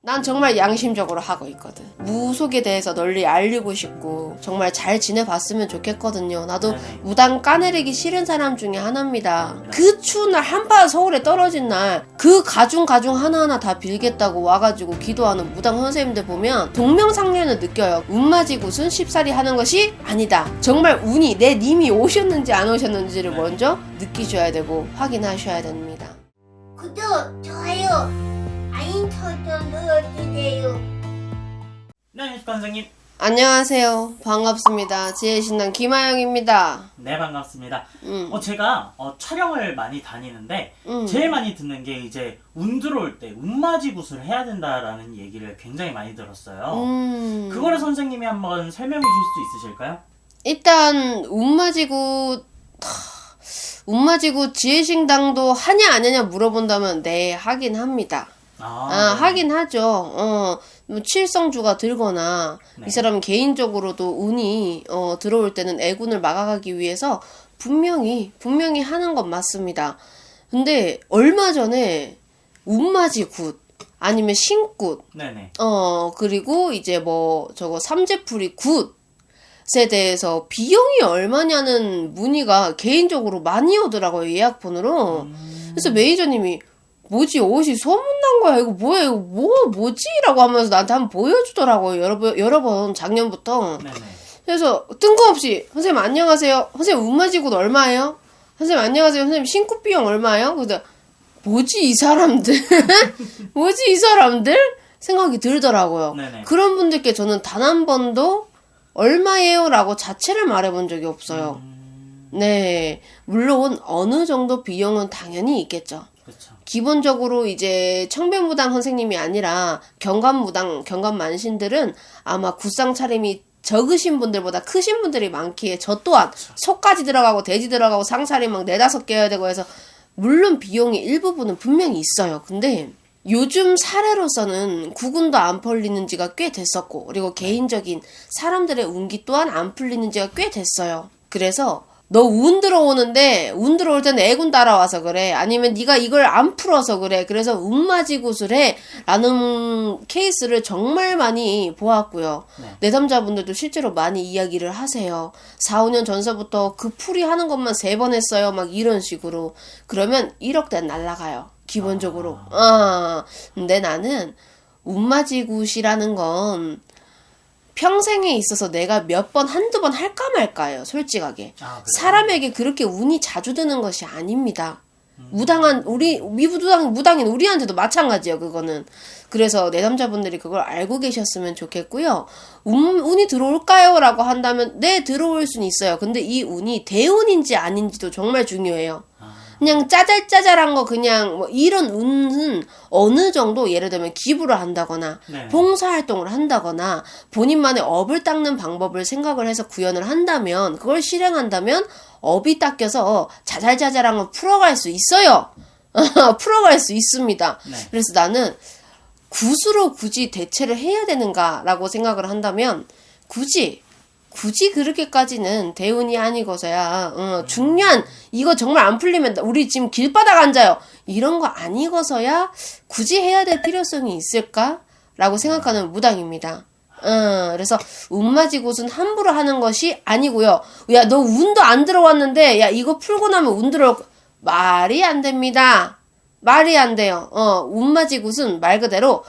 난 정말 양심적으로 하고 있거든. 무속에 대해서 널리 알리고 싶고 정말 잘 지내봤으면 좋겠거든요. 나도 네네. 무당 까내리기 싫은 사람 중에 하나입니다. 그 추운 날 한파 서울에 떨어진 날 그 가중 하나하나 다 빌겠다고 와가지고 기도하는 무당 선생님들 보면 동명상련을 느껴요. 운마지굿은 쉽사리 하는 것이 아니다. 정말 운이 내 님이 오셨는지 안 오셨는지를 먼저 느끼셔야 되고 확인하셔야 됩니다. 구독, 좋아요, 알림 설정 눌러주세요. 네, 안녕하십니까 선생님. 안녕하세요. 반갑습니다. 지혜신당 김하영입니다. 네, 반갑습니다. 제가 촬영을 많이 다니는데 제일 많이 듣는 게 이제 운 들어올 때 운마지굿을 해야 된다라는 얘기를 굉장히 많이 들었어요. 그거를 선생님이 한번 설명해 줄 수 있으실까요? 일단 운마지굿 지혜신당도 하냐 안 하냐 물어본다면 네, 하긴 합니다. 네. 하긴 하죠. 뭐 칠성주가 들거나 네. 이 사람은 개인적으로도 운이 들어올 때는 애군을 막아가기 위해서 분명히 하는 건 맞습니다. 근데 얼마 전에 운마지굿 아니면 신굿 네네. 그리고 이제 뭐 저거 삼재풀이 굿에 대해서 비용이 얼마냐는 문의가 개인적으로 많이 오더라고요, 예약폰으로. 그래서 매니저님이 뭐지, 옷이 소문난 거야, 이거 뭐야, 이거 뭐지? 라고 하면서 나한테 한번 보여주더라고요, 여러 번 작년부터. 네네. 그래서 뜬금없이 선생님 안녕하세요, 선생님 운마지굿 얼마예요? 선생님 안녕하세요, 선생님 신굿 비용 얼마예요? 그래서 뭐지 이 사람들 뭐지 이 사람들 생각이 들더라고요. 네네. 그런 분들께 저는 단 한 번도 얼마예요? 라고 자체를 말해본 적이 없어요. 네, 물론 어느 정도 비용은 당연히 있겠죠. 그렇죠. 기본적으로 이제 청배무당 선생님이 아니라 경감무당, 경감만신들은 아마 굿상 차림이 적으신 분들보다 크신 분들이 많기에 저 또한 소까지 들어가고 돼지 들어가고 상차림 막 4-5개 해야 되고 해서 물론 비용이 일부분은 분명히 있어요. 근데 요즘 사례로서는 구군도 안 풀리는 지가 꽤 됐었고, 그리고 개인적인 사람들의 운기 또한 안 풀리는 지가 꽤 됐어요. 그래서 너 운 들어오는데 운 들어올 때는 애군 따라와서 그래, 아니면 네가 이걸 안 풀어서 그래, 그래서 운마지굿을 해 라는 케이스를 정말 많이 보았고요. 네. 내담자분들도 실제로 많이 이야기를 하세요. 4-5년 전서부터 그 풀이 하는 것만 3번 했어요, 막 이런 식으로. 그러면 1억대 날라가요, 기본적으로. 근데 나는 운마지굿이라는 건 평생에 있어서 내가 몇 번, 한두 번 할까 말까예요, 솔직하게. 그래요? 사람에게 그렇게 운이 자주 드는 것이 아닙니다. 무당인 우리한테도 마찬가지예요, 그거는. 그래서 내담자분들이 그걸 알고 계셨으면 좋겠고요. 운이 들어올까요? 라고 한다면 네, 들어올 수는 있어요. 근데 이 운이 대운인지 아닌지도 정말 중요해요. 그냥 짜잘짜잘한 거, 그냥 뭐 이런 운은 어느 정도, 예를 들면 기부를 한다거나 네. 봉사활동을 한다거나 본인만의 업을 닦는 방법을 생각을 해서 구현을 한다면, 그걸 실행한다면 업이 닦여서 자잘자잘한 건 풀어갈 수 있어요. 풀어갈 수 있습니다. 네. 그래서 나는 굿으로 굳이 대체를 해야 되는가라고 생각을 한다면 굳이 그렇게까지는 대운이 아니고서야 중요한, 이거 정말 안 풀리면 우리 지금 길바닥 앉아요, 이런 거 아니고서야 굳이 해야 될 필요성이 있을까라고 생각하는 무당입니다. 그래서 운마지굿은 함부로 하는 것이 아니고요. 야, 너 운도 안 들어왔는데 야, 이거 풀고 나면 운 들어올 말이 안 됩니다. 말이 안 돼요. 운마지굿은 말 그대로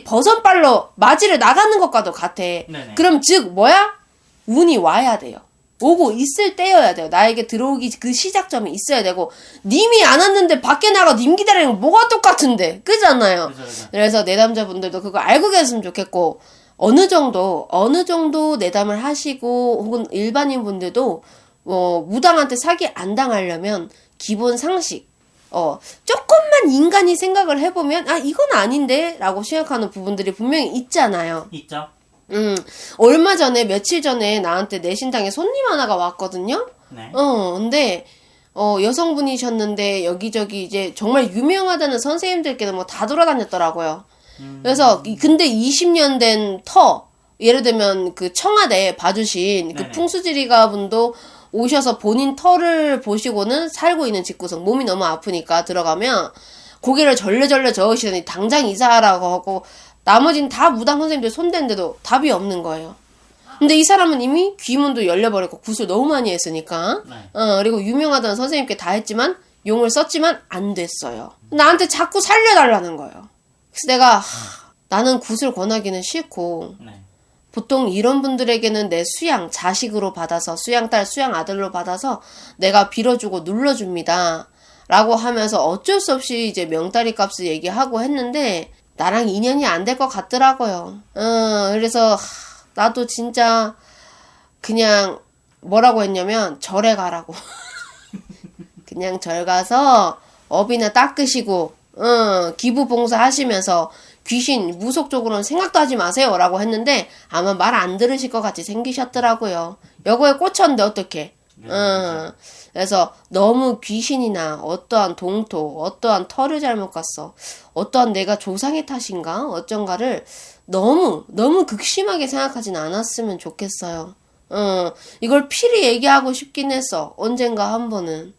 버선발로 맞이를 나가는 것과도 같아. 네네. 그럼 즉 뭐야? 운이 와야 돼요. 오고 있을 때여야 돼요. 나에게 들어오기 그 시작점이 있어야 되고, 님이 안 왔는데 밖에 나가 님 기다리는 거 뭐가 똑같은데, 그잖아요. 그죠. 그래서 내담자분들도 그거 알고 계셨으면 좋겠고, 어느 정도 내담을 하시고 혹은 일반인 분들도 무당한테 사기 안 당하려면 기본 상식, 조금만 인간이 생각을 해보면 이건 아닌데 라고 생각하는 부분들이 분명히 있잖아요. 있죠. 얼마 전에, 며칠 전에 나한테 내 신당에 손님 하나가 왔거든요. 네. 근데 여성분이셨는데 여기저기 이제 정말 유명하다는 선생님들께는 뭐 다 돌아다녔더라고요. 그래서 근데 20년 된 터, 예를 들면 그 청와대 봐주신 그 네네. 풍수지리가 분도 오셔서 본인 터를 보시고는, 살고 있는 집구석, 몸이 너무 아프니까 들어가면 고개를 절레절레 저으시더니 당장 이사하라고 하고 나머지는 다 무당 선생님들 손댔는데도 답이 없는 거예요. 근데 이 사람은 이미 귀문도 열려버렸고 굿을 너무 많이 했으니까 네. 그리고 유명하다는 선생님께 다 했지만 용을 썼지만 안 됐어요. 나한테 자꾸 살려달라는 거예요. 그래서 내가 나는 굿을 권하기는 싫고 네. 보통 이런 분들에게는 내 수양 자식으로 받아서 수양딸 수양아들로 받아서 내가 빌어주고 눌러줍니다 라고 하면서 어쩔 수 없이 이제 명다리 값을 얘기하고 했는데 나랑 인연이 안 될 것 같더라고요. 그래서 나도 진짜 그냥 뭐라고 했냐면 절에 가라고. 그냥 절 가서 업이나 닦으시고 기부 봉사 하시면서 귀신 무속적으로는 생각도 하지 마세요 라고 했는데 아마 말 안 들으실 것 같이 생기셨더라고요. 여거에 꽂혔는데 어떡해. 그래서 너무 귀신이나 어떠한 동토, 어떠한 터를 잘못 갔어. 어떠한 내가 조상의 탓인가? 어쩐가를 너무 극심하게 생각하진 않았으면 좋겠어요. 이걸 필히 얘기하고 싶긴 했어. 언젠가 한 번은.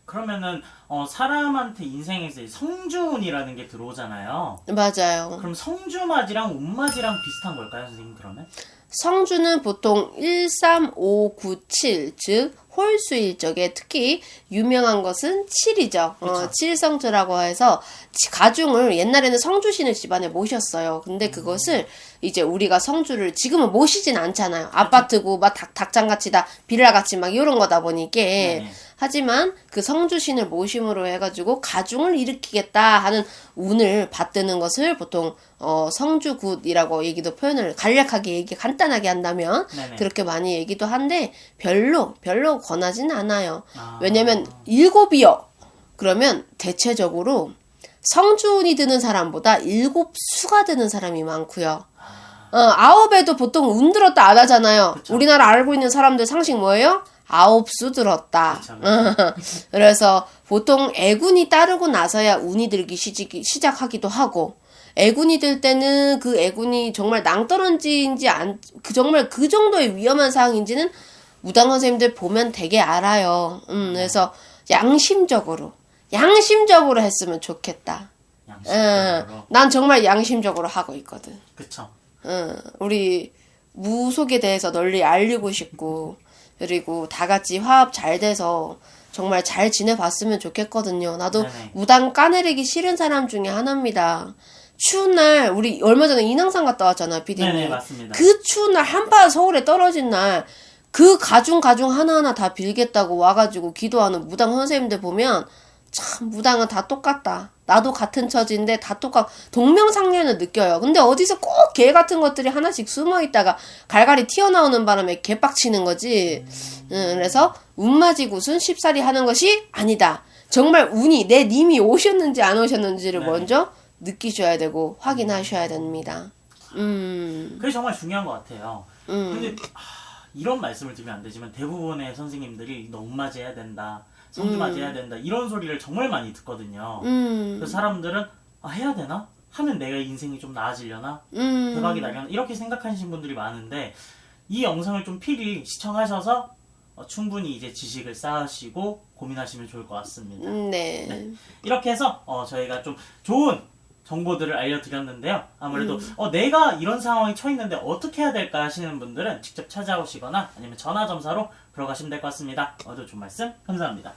그러면은 사람한테 인생에서 성주운이라는 게 들어오잖아요. 맞아요. 그럼 성주맞이랑 운맞이랑 비슷한 걸까요, 선생님 그러면? 성주는 보통 1, 3, 5, 9, 7, 즉 홀수일적에 특히 유명한 것은 7이죠. 7성주라고 해서 가중을 옛날에는 성주신을 집안에 모셨어요. 근데 그것을 이제 우리가 성주를 지금은 모시진 않잖아요. 아파트고 막 닭장같이 다 빌라같이 막 이런 거다 보니까 네. 하지만 그 성주신을 모심으로 해가지고 가중을 일으키겠다 하는 운을 받드는 것을 보통 성주굿이라고 얘기도 표현을 간략하게 간단하게 한다면 네네. 그렇게 많이 얘기도 한데 별로 권하진 않아요. 왜냐면 7이요. 그러면 대체적으로 성주운이 드는 사람보다 7수가 드는 사람이 많고요. 9에도 보통 운 들었다 안 하잖아요. 그쵸. 우리나라 알고 있는 사람들 상식 뭐예요? 9수 들었다. 그쵸. 그래서 보통 애군이 따르고 나서야 운이 들기 시작하기도 하고 애군이 들 때는 그 애군이 정말 낭떠러지인지 정말 그 정도의 위험한 상황인지는 무당 선생님들 보면 되게 알아요. 그래서 양심적으로 했으면 좋겠다. 양심적으로. 난 정말 양심적으로 하고 있거든. 그쵸. 우리 무속에 대해서 널리 알리고 싶고 그리고 다 같이 화합 잘 돼서 정말 잘 지내봤으면 좋겠거든요. 나도 네네. 무당 까내리기 싫은 사람 중에 하나입니다. 추운 날 우리 얼마 전에 인왕산 갔다 왔잖아요, 피디님. 네네, 맞습니다. 그 추운 날 한파 서울에 떨어진 날 그 가중 하나하나 다 빌겠다고 와가지고 기도하는 무당 선생님들 보면 참 무당은 다 똑같다. 나도 같은 처지인데 다 동명상련을 느껴요. 근데 어디서 꼭 개 같은 것들이 하나씩 숨어있다가 갈갈이 튀어나오는 바람에 개빡치는 거지. 그래서 운마지굿은 쉽사리 하는 것이 아니다. 정말 운이 내 님이 오셨는지 안 오셨는지를 네네. 먼저 느끼셔야 되고 확인하셔야 됩니다. 그게 정말 중요한 것 같아요. 근데 이런 말씀을 드리면 안 되지만 대부분의 선생님들이 너 운맞이해야 된다, 성주맞이해야 된다 이런 소리를 정말 많이 듣거든요. 그래서 사람들은 해야 되나? 하면 내가 인생이 좀 나아지려나? 대박이 나려나? 이렇게 생각하시는 분들이 많은데 이 영상을 좀 필히 시청하셔서 충분히 이제 지식을 쌓으시고 고민하시면 좋을 것 같습니다. 네. 이렇게 해서 저희가 좀 좋은 정보들을 알려드렸는데요. 아무래도 내가 이런 상황에 처했는데 어떻게 해야 될까 하시는 분들은 직접 찾아오시거나 아니면 전화 점사로 들어가시면 될 것 같습니다. 오늘도 좋은 말씀 감사합니다.